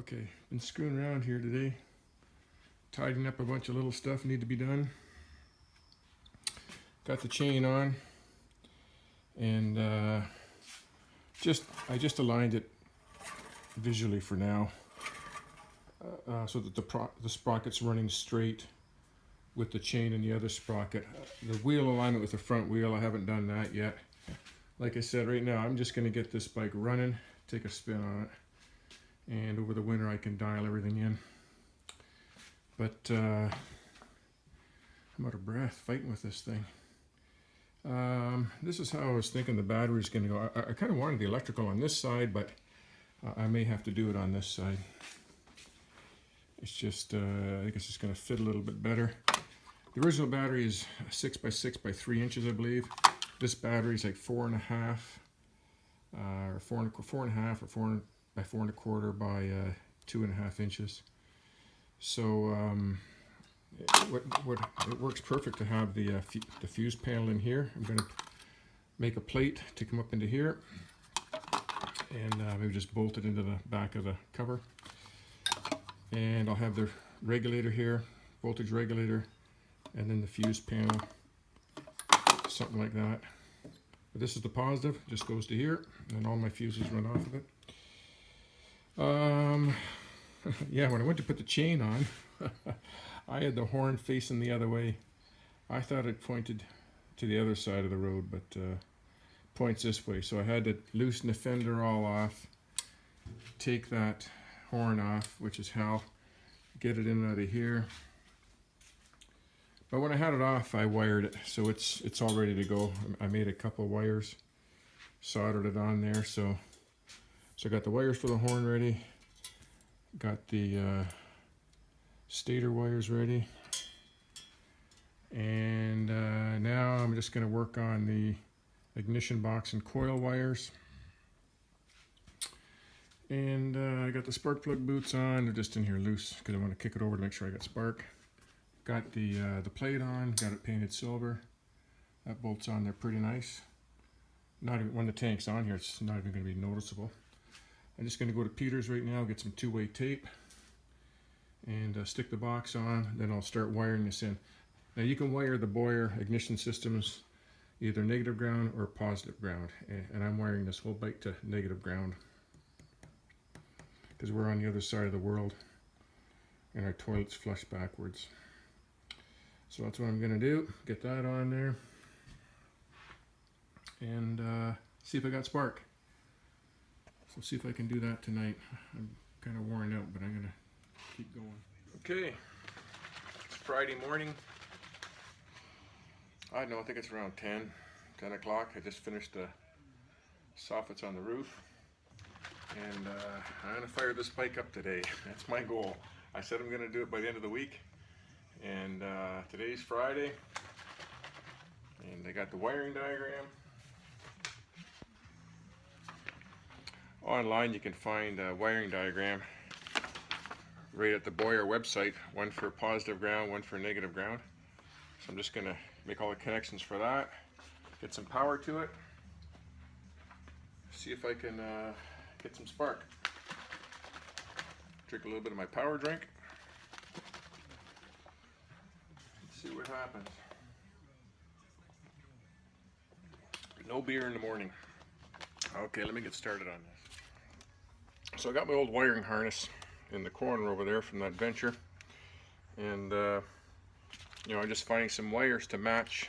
Okay, been screwing around here today, tidying up a bunch of little stuff need to be done. Got the chain on, and I just aligned it visually for now, so that the sprocket's running straight with the chain and the other sprocket. The wheel alignment with the front wheel, I haven't done that yet. Like I said, right now I'm just going to get this bike running, take a spin on it, and over the winter I can dial everything in. But I'm out of breath fighting with this thing. This is how I was thinking the battery's going to go. I kind of wanted the electrical on this side, but I may have to do it on this side. It's just, I think it's just going to fit a little bit better. The original battery is 6 by 6 by 3 inches, I believe. This battery is like 4.5, or 4.5 or 4 by 4.25 by 2.5 inches. So it works perfect to have the fuse panel in here. I'm going to make a plate to come up into here, and maybe just bolt it into the back of the cover. And I'll have the regulator here, voltage regulator, and then the fuse panel, something like that. But this is the positive, just goes to here, and all my fuses run off of it. Yeah, when I went to put the chain on, I had the horn facing the other way. I thought it pointed to the other side of the road, but points this way. So I had to loosen the fender all off, take that horn off, which is hell, get it in and out of here. But when I had it off, I wired it, so it's all ready to go. I made a couple of wires, soldered it on there, so I got the wires for the horn ready, got the stator wires ready, and now I'm just going to work on the ignition box and coil wires. And I got the spark plug boots on. They're just in here loose because I want to kick it over to make sure I got spark. Got the plate on, got it painted silver. That bolts on there pretty nice. Not even when the tank's on here, it's not even going to be noticeable. I'm just going to go to Peter's right now, get some two-way tape, and stick the box on. Then I'll start wiring this in. Now you can wire the Boyer ignition systems either negative ground or positive ground, and I'm wiring this whole bike to negative ground because we're on the other side of the world and our toilet's flush backwards. So that's what I'm going to do, get that on there, and see if I got spark. So see if I can do that tonight. I'm kind of worn out, but I'm going to keep going. Okay, it's Friday morning. I don't know, I think it's around 10 o'clock. I just finished the soffits on the roof. And I'm going to fire this bike up today. That's my goal. I said I'm going to do it by the end of the week. And today's Friday. And I got the wiring diagram. Online you can find a wiring diagram right at the Boyer website. One for positive ground, one for negative ground. So I'm just going to make all the connections for that. Get some power to it. See if I can get some spark. Drink a little bit of my power drink. Let's see what happens. No beer in the morning. Okay, let me get started on this. So I got my old wiring harness in the corner over there from that Venture, and you know, I'm just finding some wires to match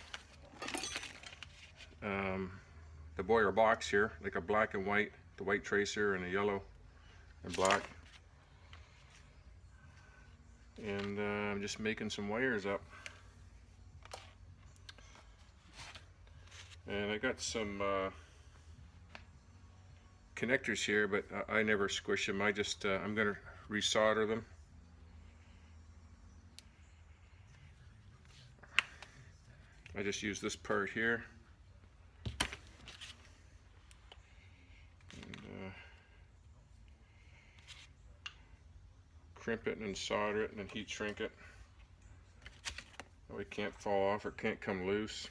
the Boyer box here, like a black and white, the white tracer, and a yellow and black. And I'm just making some wires up. And I got some connectors here, but I never squish them. I'm going to resolder them. I just use this part here. Crimp it and then solder it and then heat shrink it. That way it can't fall off or can't come loose.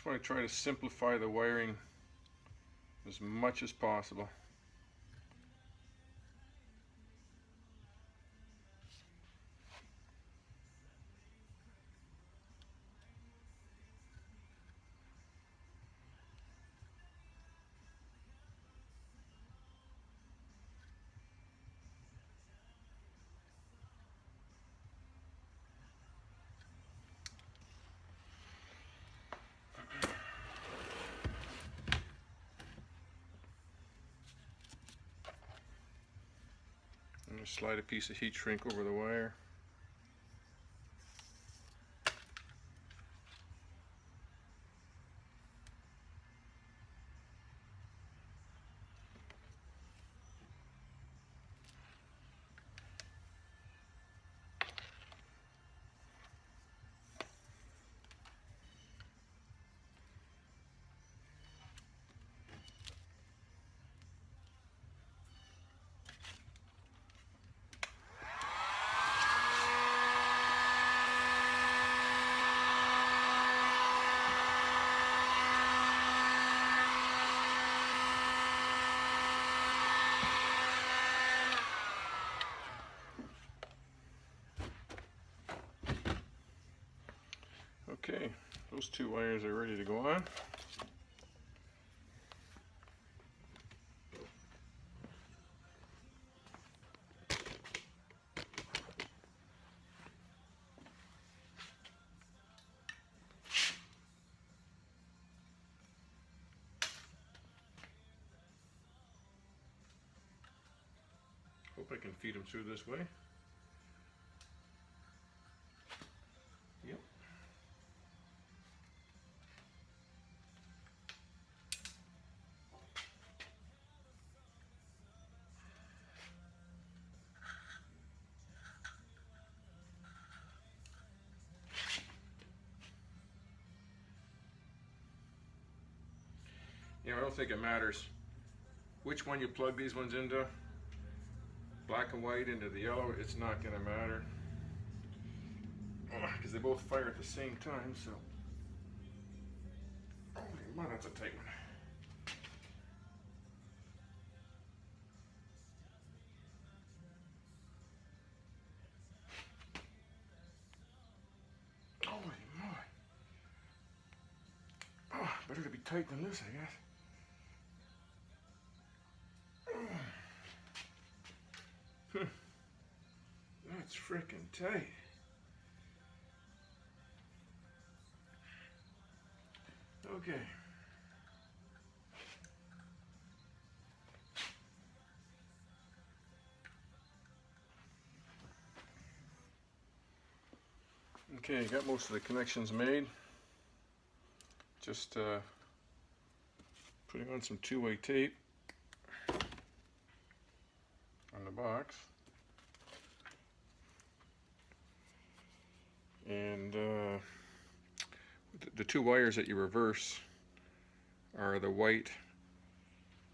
just want to try to simplify the wiring as much as possible. I'm going to slide a piece of heat shrink over the wire. Okay, those two wires are ready to go on. Hope I can feed them through this way. Yep. I don't think it matters which one you plug these ones into, black and white into the yellow, it's not going to matter because they both fire at the same time. So, holy man, that's a tight one. Holy my! Oh, better to be tight than this, I guess. That's freaking tight. Okay. Okay, got most of the connections made. Just putting on some two-way tape on the box. And the two wires that you reverse are the white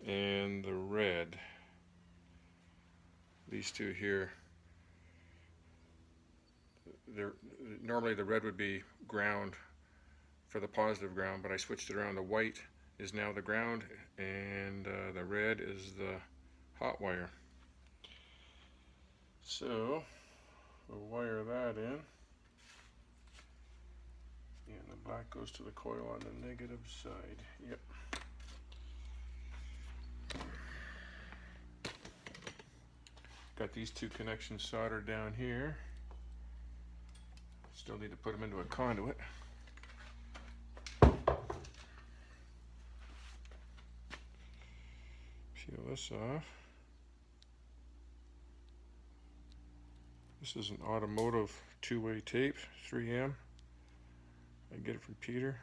and the red. These two here. Normally the red would be ground for the positive ground, but I switched it around. The white is now the ground and the red is the hot wire. So we'll wire that in. And the black goes to the coil on the negative side. Yep. Got these two connections soldered down here. Still need to put them into a conduit. Peel this off. This is an automotive two-way tape, 3M. I get it from Peter.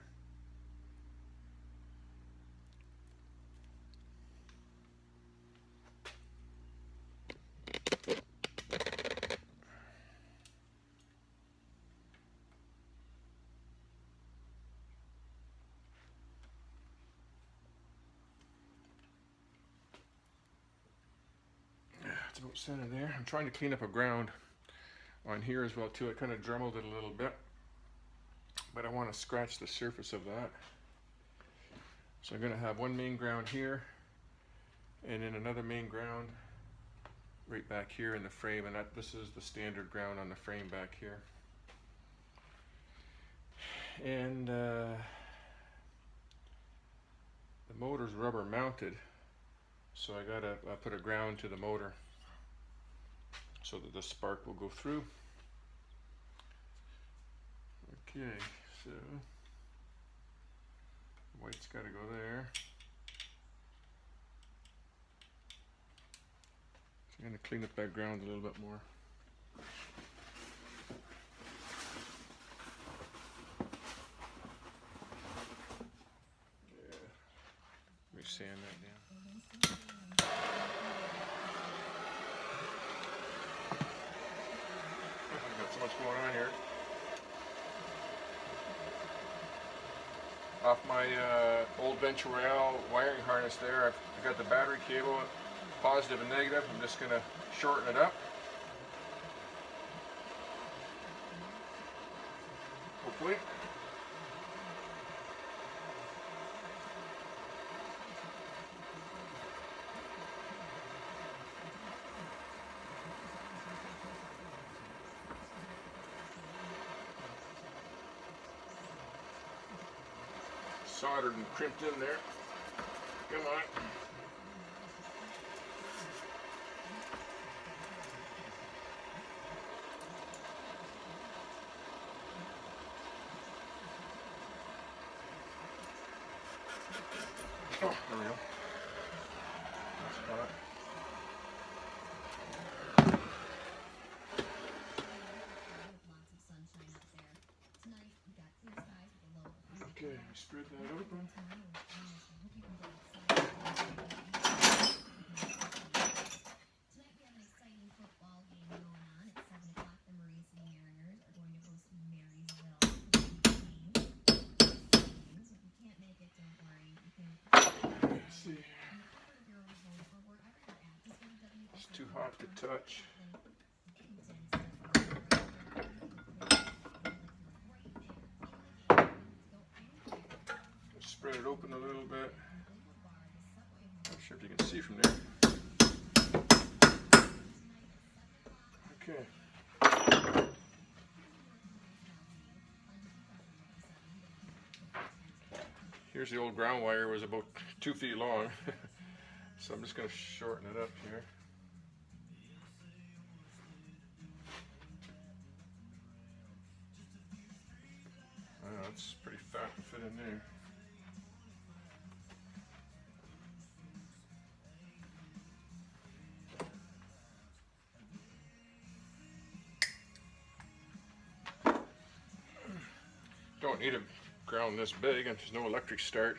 It's about center there. I'm trying to clean up a ground on here as well too. I kind of dremeled it a little bit, but I want to scratch the surface of that. So I'm going to have one main ground here, and then another main ground right back here in the frame, and this is the standard ground on the frame back here. And the motor's rubber mounted, so I gotta put a ground to the motor so that the spark will go through. Okay, so white's got to go there. So I'm going to clean up that ground a little bit more. Yeah, let me sand that down. Got so much going on here. Off my old Venture Royale wiring harness there, I've got the battery cable, positive and negative. I'm just going to shorten it up. Hopefully. Soldered and crimped in there. Come on. Oh, there we go. That's hot. Okay, spread that open. Let's see. It's too hot to touch. Spread it open a little bit. Not sure if you can see from there. Okay. Here's the old ground wire. It was about 2 feet long. So I'm just going to shorten it up here. Oh, it's pretty fat to fit in there. Don't need a ground this big, and there's no electric start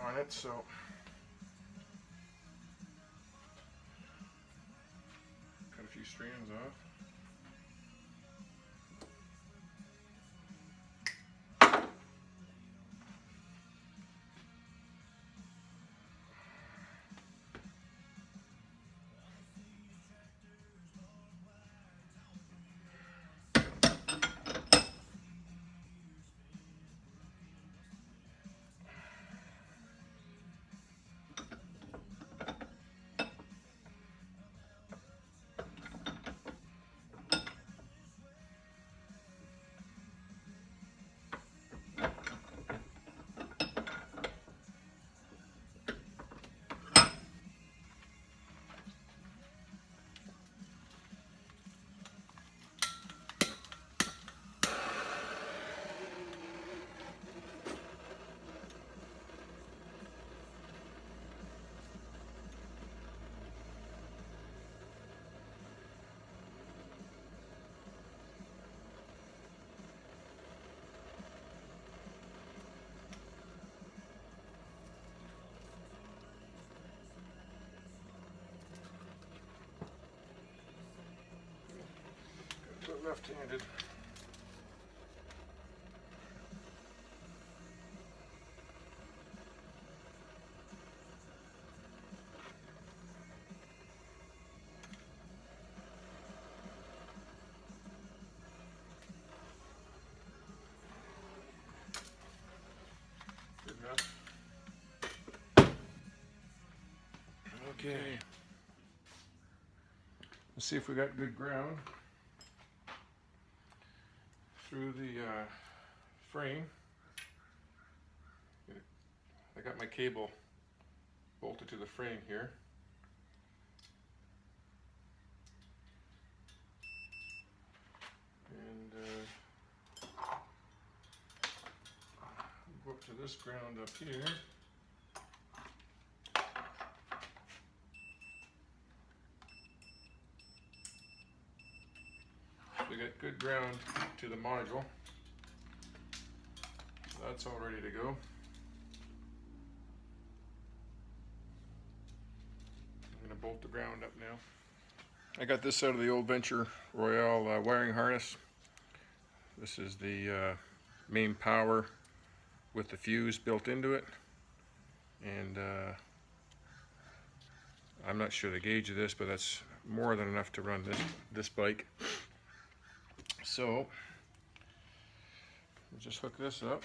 on it, so cut a few strands off. Left-handed. Good enough. Okay. Let's see if we got good ground through the frame. I got my cable bolted to the frame here. And go up to this ground up here. We got good ground to the module. That's all ready to go. I'm going to bolt the ground up now. I got this out of the old Venture Royale wiring harness. This is the main power with the fuse built into it. And I'm not sure the gauge of this, but that's more than enough to run this bike. So we'll just hook this up.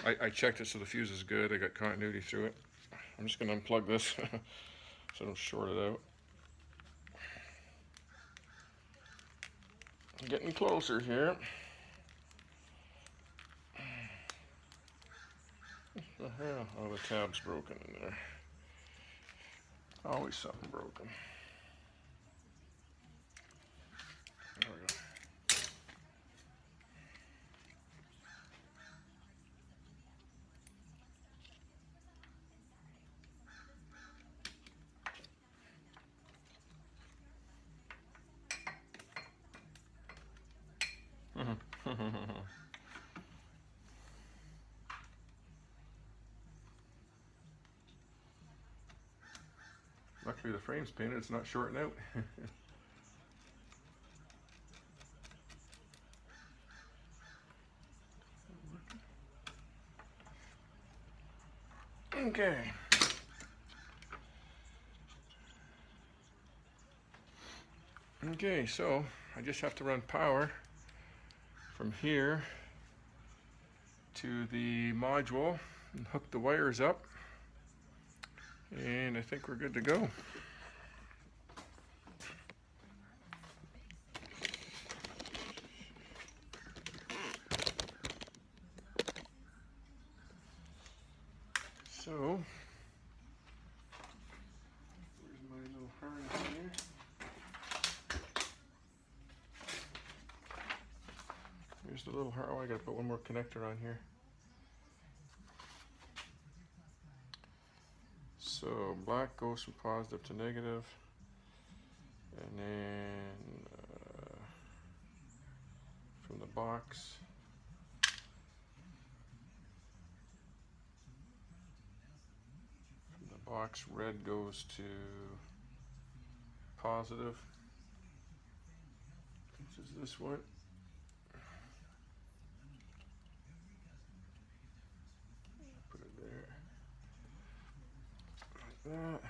I checked it so the fuse is good. I got continuity through it. I'm just going to unplug this so I don't short it out. Getting closer here. What the hell? Oh, the tab's broken in there. Always something broken. There we go. Luckily the frame's painted, it's not shorting out. Okay. Okay, so I just have to run power from here to the module and hook the wires up, and I think we're good to go. So, where's my little harness here? Here's the little harness. Oh, I gotta put one more connector on here. So, black goes from positive to negative, and then from the box, red goes to positive, which is this one. Put it there, like that.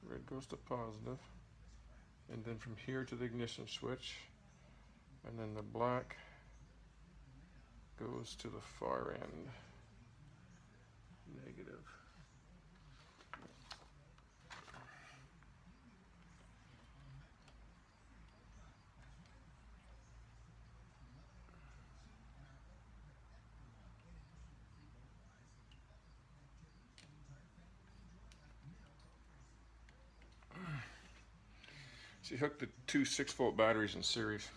Red goes to positive, and then from here to the ignition switch, and then the black goes to the far end, negative. So you hook the two 6-volt batteries in series.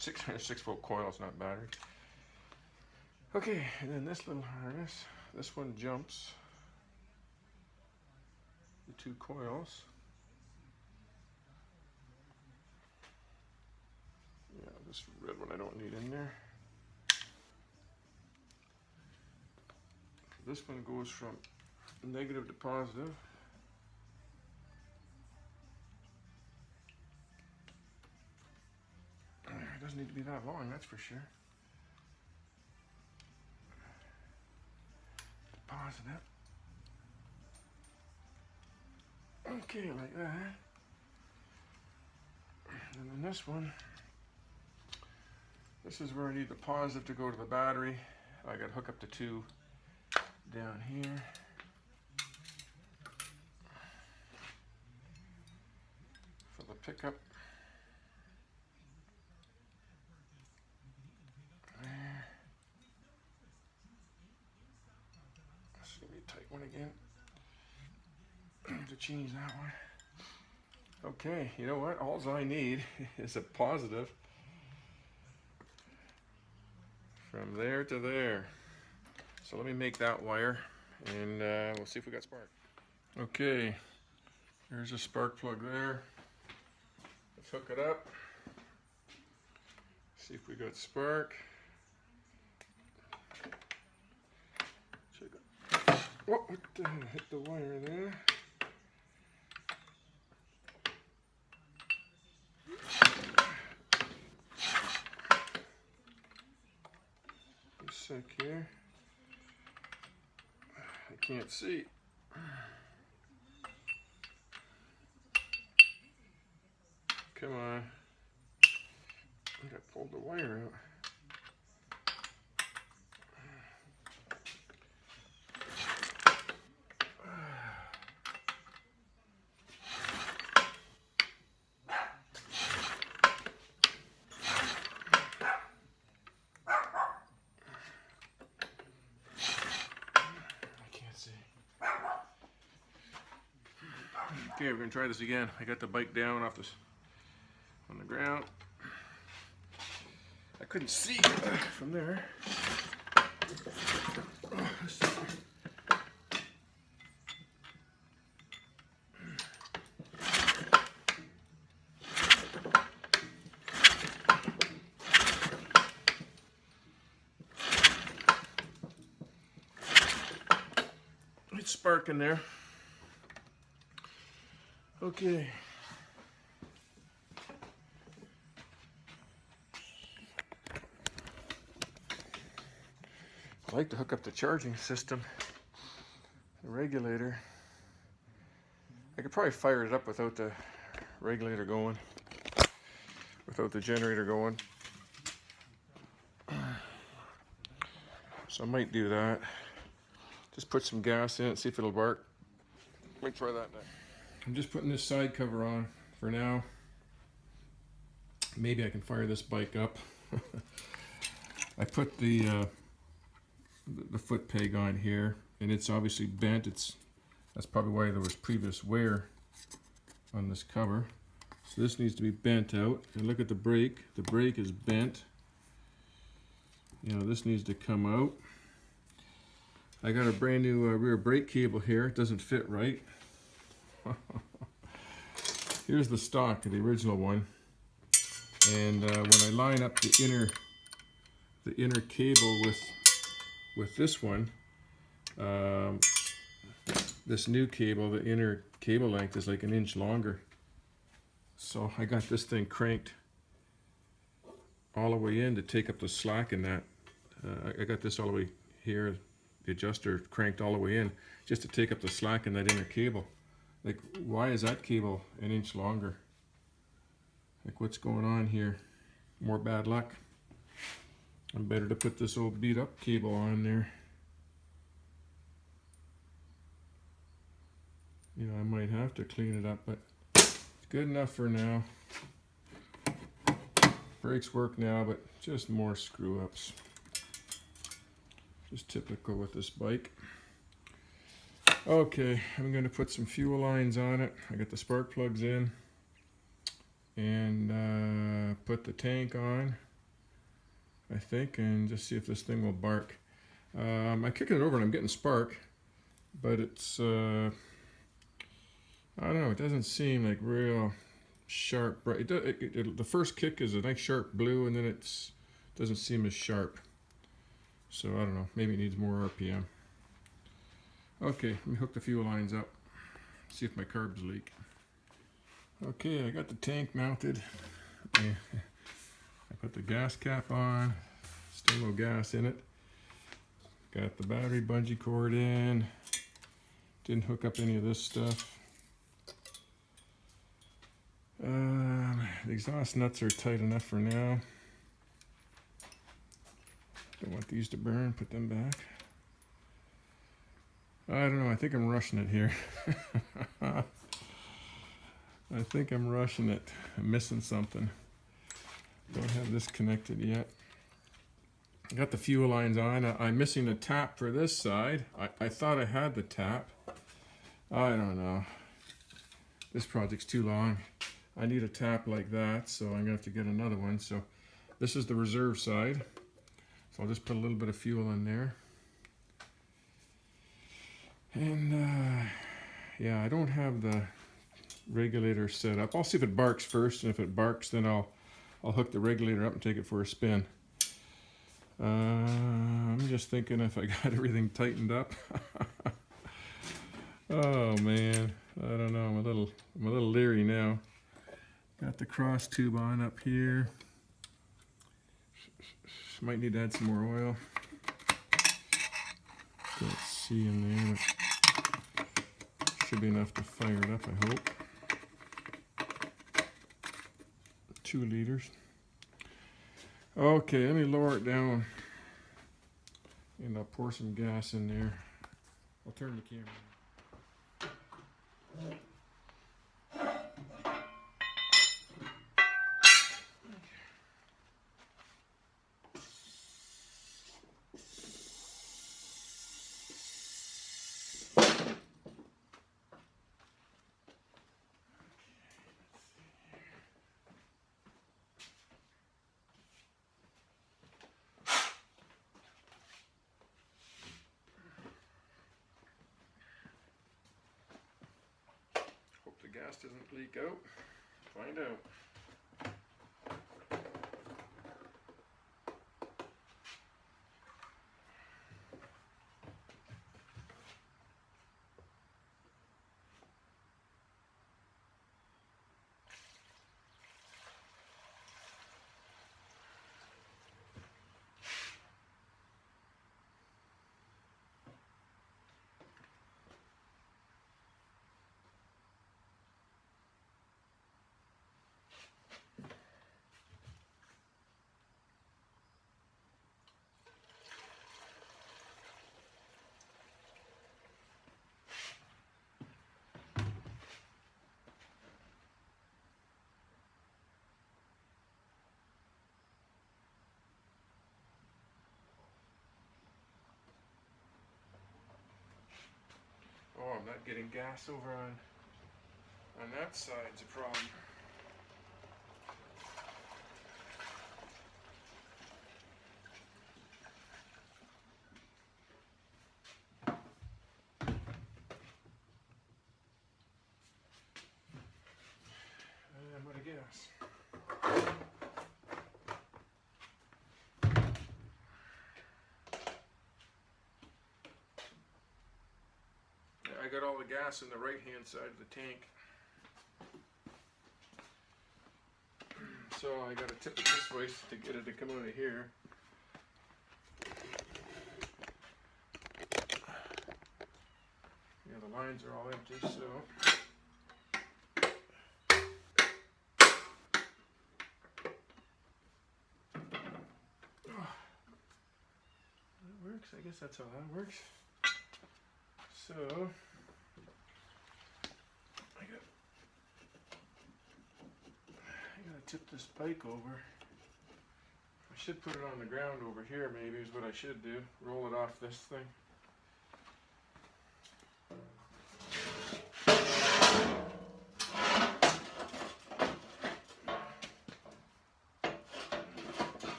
6-volt coils, not batteries. Okay, and then this little harness, this one jumps the two coils. Yeah, this red one I don't need in there. This one goes from negative to positive. It doesn't need to be that long, that's for sure. Positive. Okay, like that. And then this one This is where I need the positive to go to the battery. I got to hook up the two down here. For the pickup. There. This is going to be a tight one again. To change that one. Okay, you know what? All I need is a positive from there to there. So let me make that wire, and we'll see if we got spark. Okay, there's a spark plug there. Let's hook it up. See if we got spark. What the hell? Hit the wire there. A sec here. I can't see. Come on. I gotta pull the wire out. Okay, we're gonna try this again. I got the bike down off this on the ground. I couldn't see from there. It's sparking there. Okay. I like to hook up the charging system, the regulator. I could probably fire it up without the regulator going, without the generator going. So I might do that. Just put some gas in it, see if it'll bark. Let me try that next. I'm just putting this side cover on for now. Maybe I can fire this bike up. I put the foot peg on here, and it's obviously bent. That's probably why there was previous wear on this cover. So this needs to be bent out. And look at the brake. The brake is bent. You know, this needs to come out. I got a brand new rear brake cable here. It doesn't fit right. Here's the stock, the original one, and when I line up the inner cable with this one, this new cable, the inner cable length is like an inch longer. So I got this thing cranked all the way in to take up the slack in that. I got this all the way here, the adjuster cranked all the way in just to take up the slack in that inner cable. Like, why is that cable an inch longer? Like, what's going on here? More bad luck. I'm better to put this old beat up cable on there. You know, I might have to clean it up, but it's good enough for now. Brakes work now, but just more screw ups. Just typical with this bike. Okay, I'm going to put some fuel lines on it. I got the spark plugs in, and put the tank on, I think, and just see if this thing will bark. I'm kicking it over and I'm getting spark, but it's, I don't know, it doesn't seem like real sharp. The first kick is a nice sharp blue, and then it doesn't seem as sharp. So I don't know, maybe it needs more RPM. Okay, let me hook the fuel lines up, see if my carbs leak. Okay, I got the tank mounted. I put the gas cap on, still no gas in it. Got the battery bungee cord in. Didn't hook up any of this stuff. The exhaust nuts are tight enough for now. Don't want these to burn, put them back. I don't know, I think I'm rushing it here. I think I'm rushing it. I'm missing something. Don't have this connected yet. I got the fuel lines on. I'm missing a tap for this side. I thought I had the tap. I don't know. This project's too long. I need a tap like that, so I'm gonna have to get another one. So this is the reserve side. So I'll just put a little bit of fuel in there. And yeah, I don't have the regulator set up. I'll see if it barks first, and if it barks, then I'll hook the regulator up and take it for a spin. I'm just thinking if I got everything tightened up. Oh man, I don't know. I'm a little leery now. Got the cross tube on up here. Might need to add some more oil. Can't see in there, but should be enough to fire it up, I hope. 2 liters. Okay, let me lower it down and I'll pour some gas in there. I'll turn the camera on. The gas doesn't leak out. Find out. Oh, I'm not getting gas over on that side's a problem. I'm out of gas. I got all the gas in the right hand side of the tank. So I gotta tip it this way to get it to come out of here. Yeah, the lines are all empty, so. That works, I guess that's how that works. So, I gotta tip this bike over. I should put it on the ground over here, maybe is what I should do. Roll it off this thing.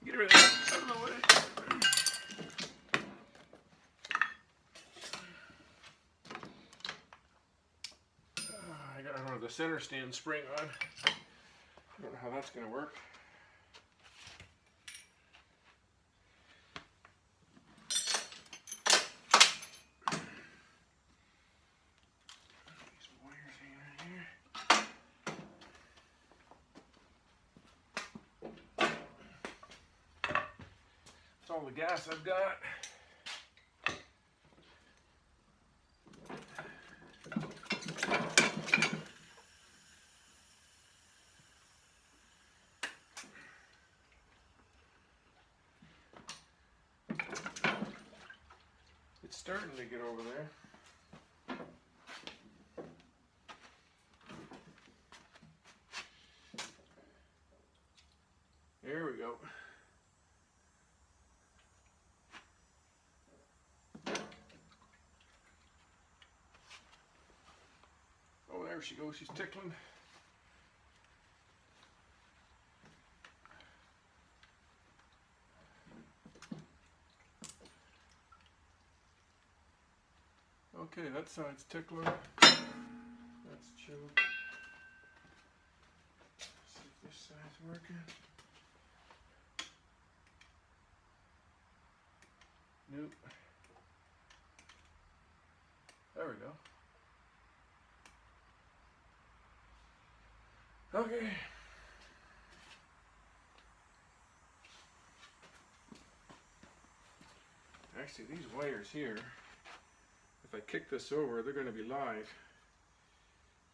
Get rid of that out of the way. I don't have the center stand spring on. I don't know how that's going to work. These wires hanging in here. That's all the gas I've got. starting to get over there. There we go. Oh, there she goes. She's tickling. Okay, that side's tickling. That's choked. See if this side's working. Nope. There we go. Okay. Actually, these wires here, if I kick this over, they're going to be live.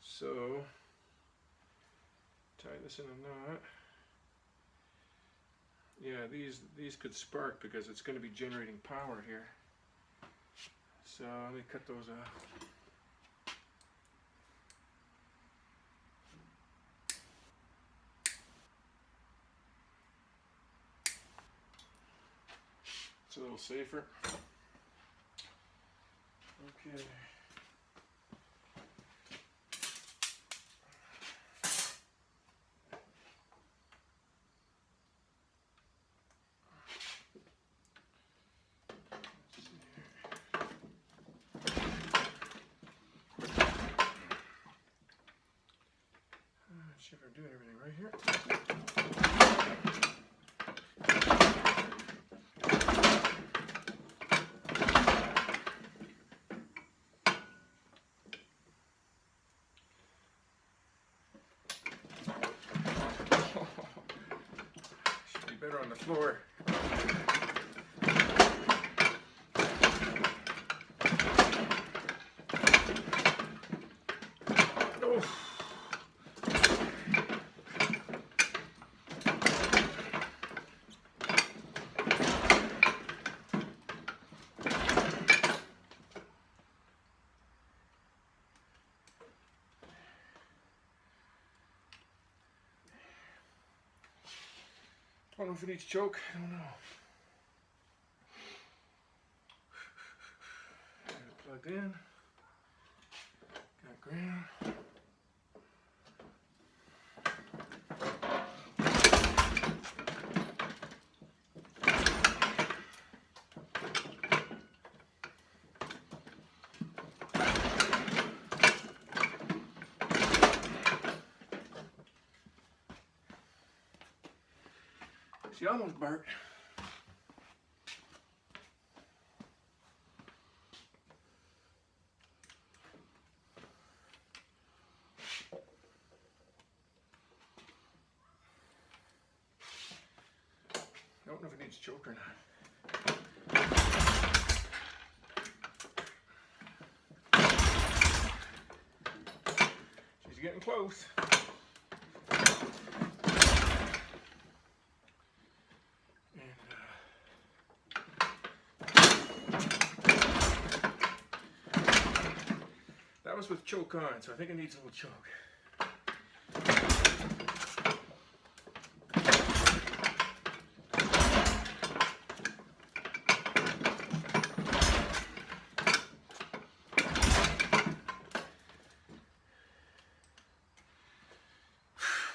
So, tie this in a knot. Yeah, these could spark because it's going to be generating power here. So let me cut those off. It's a little safer. Okay. Should I do everything right here? Should be better on the floor. Oh. I don't know if it needs choke, I don't know. Got it plugged in. Got ground. She almost burnt. I don't know if it needs choke or not. She's getting close. That was with choke on, so I think it needs a little choke.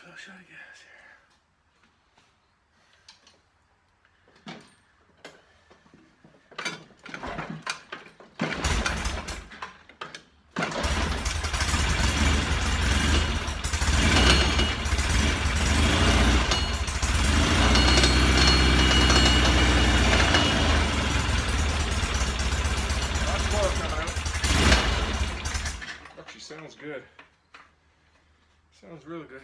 Little shot of gas here. Sounds good. Sounds really good.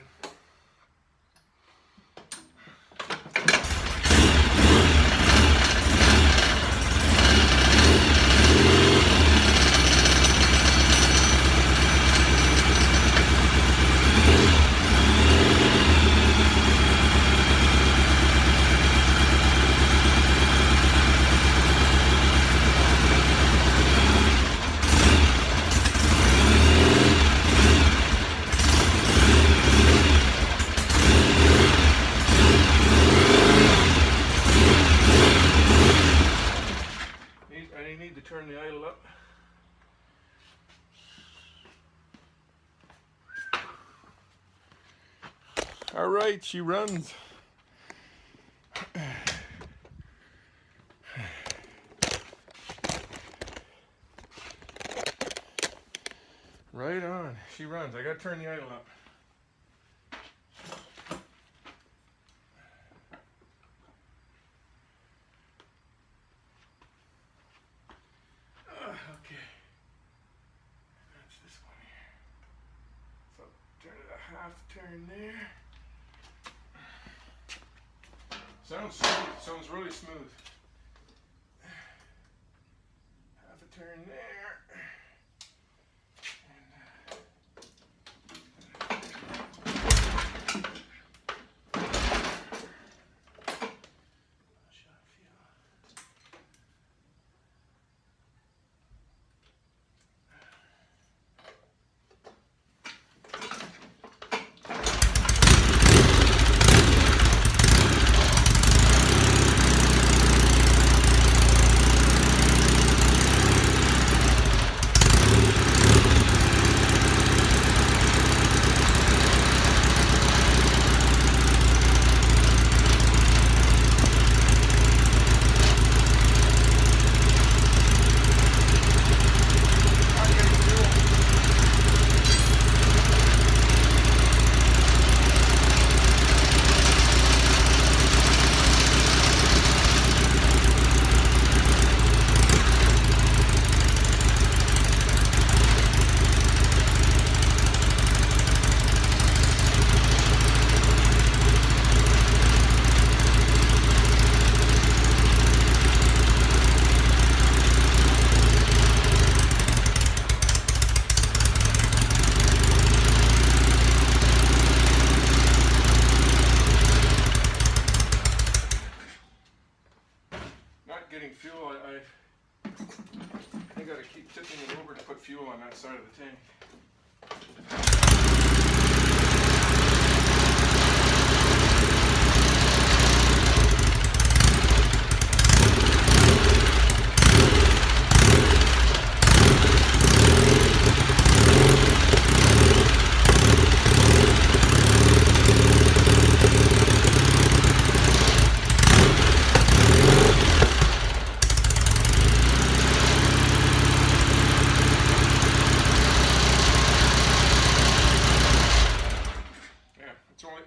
turn the idle up. All right, she runs. Right on, she runs. I gotta turn the idle up. Okay, that's this one here. So turn it a half turn there. Sounds smooth, sounds really smooth. Half a turn there. Getting fuel, I gotta keep tipping it over to put fuel on that side of the tank.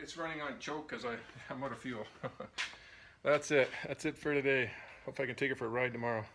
It's running on choke because I'm out of fuel. That's it for today. Hope I can take it for a ride tomorrow.